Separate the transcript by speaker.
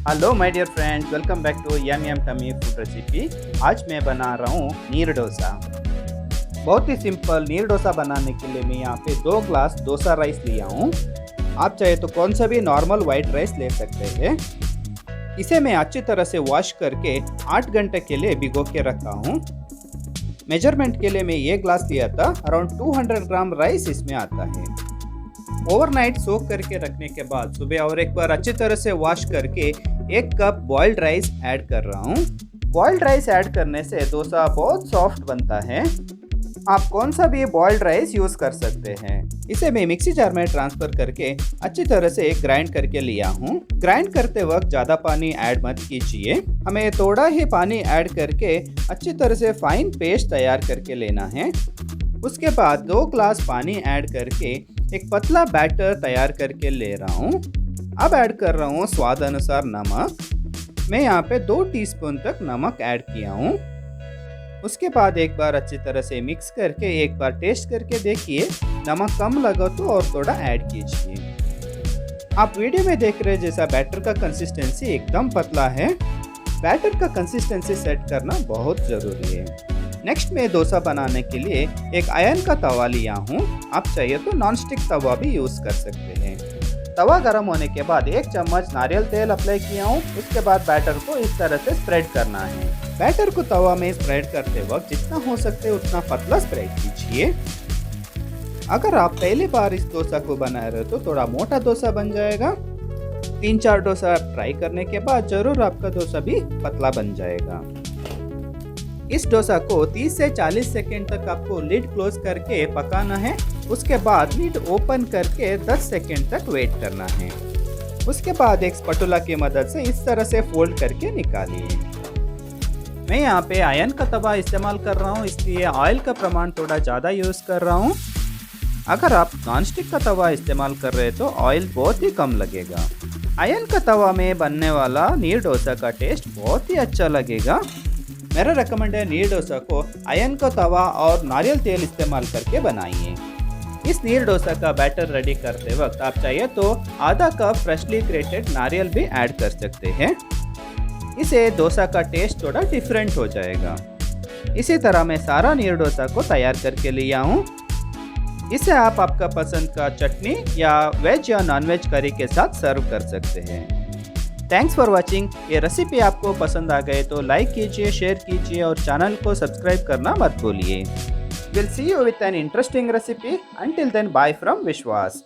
Speaker 1: Hello my dear friends, welcome back to yum yum tummy food recipe. आज मैं बना रहा हूँ नीर डोसा। बहुत ही सिंपल नीर डोसा बनाने के लिए मैं यहाँ पे 2 ग्लास डोसा राइस लिया हूँ। आप चाहे तो कौन सा भी नॉर्मल वाइट राइस ले सकते हैं। इसे मैं अच्छी तरह से वॉश करके 8 घंटे के लिए भिगो के रखा हूँ। मेजरमेंट के लिए मैं ये ग्लास लिया था। अराउंड 200 ग्राम राइस इसमें आता है। ओवरनाइट सोक करके रखने के बाद सुबह और एक बार अच्छी तरह से वॉश करके 1 कप बॉइल्ड राइस ऐड कर रहा हूँ। बॉइल्ड राइस ऐड करने से डोसा बहुत सॉफ्ट बनता है। आप कौन सा भी बॉइल्ड राइस यूज़ कर सकते हैं। इसे मैं मिक्सी जार में ट्रांसफ़र करके अच्छी तरह से ग्राइंड करके लिया हूँ। ग्राइंड करते वक्त ज़्यादा पानी ऐड मत कीजिए। हमें थोड़ा ही पानी ऐड करके अच्छी तरह से फाइन पेस्ट तैयार करके लेना है। उसके बाद 2 ग्लास पानी ऐड करके एक पतला बैटर तैयार करके ले रहा हूँ। अब ऐड कर रहा हूँ स्वाद अनुसार नमक। मैं यहाँ पे 2 टीस्पून तक नमक ऐड किया हूँ। उसके बाद एक बार अच्छी तरह से मिक्स करके एक बार टेस्ट करके देखिए। नमक कम लगा तो और थोड़ा ऐड कीजिए। आप वीडियो में देख रहे जैसा बैटर का कंसिस्टेंसी एकदम पतला है। बैटर का कंसिस्टेंसी सेट करना बहुत ज़रूरी है। नेक्स्ट मैं डोसा बनाने के लिए एक आयरन का तवा लिया हूँ। आप चाहिए तो नॉन स्टिक तवा भी यूज़ कर सकते हैं। तवा गर्म होने के बाद 1 चम्मच नारियल तेल अप्लाई किया हूँ। उसके बाद बैटर को इस तरह से स्प्रेड करना है। बैटर को तवा में स्प्रेड करते वक्त जितना हो सकते उतना पतला स्प्रेड कीजिए। अगर आप पहली बार इस डोसा को बना रहे हो तो थोड़ा मोटा डोसा बन जाएगा। 3-4 डोसा ट्राई करने के बाद जरूर आपका डोसा भी पतला बन जाएगा। इस डोसा को 30 से 40 सेकेंड तक आपको लिड क्लोज करके पकाना है। उसके बाद लिड ओपन करके 10 सेकेंड तक वेट करना है। उसके बाद एक स्पैटुला की मदद से इस तरह से फोल्ड करके निकालिए। मैं यहाँ पे आयरन का तवा इस्तेमाल कर रहा हूँ, इसलिए ऑयल का प्रमाण थोड़ा ज़्यादा यूज़ कर रहा हूँ। अगर आप नॉनस्टिक का तवा इस्तेमाल कर रहे हैं तो ऑयल बहुत ही कम लगेगा। आयरन का तवा में बनने वाला नीर डोसा का टेस्ट बहुत ही अच्छा लगेगा। मेरा रेकमेंड है नीर डोसा को आयरन का तवा और नारियल तेल इस्तेमाल करके बनाइए। इस नीर डोसा का बैटर रेडी करते वक्त आप चाहिए तो आधा कप फ्रेशली ग्रेटेड नारियल भी ऐड कर सकते हैं। इसे डोसा का टेस्ट थोड़ा डिफरेंट हो जाएगा। इसी तरह मैं सारा नीर डोसा को तैयार करके लिया हूँ। इसे आप आपका पसंद का चटनी या वेज या नॉन वेज करी के साथ सर्व कर सकते हैं। Thanks for watching. ये रेसिपी आपको पसंद आ गए तो लाइक कीजिए, शेयर कीजिए और चैनल को सब्सक्राइब करना मत भूलिए। Will see you with an interesting recipe. Until then, bye from विश्वास।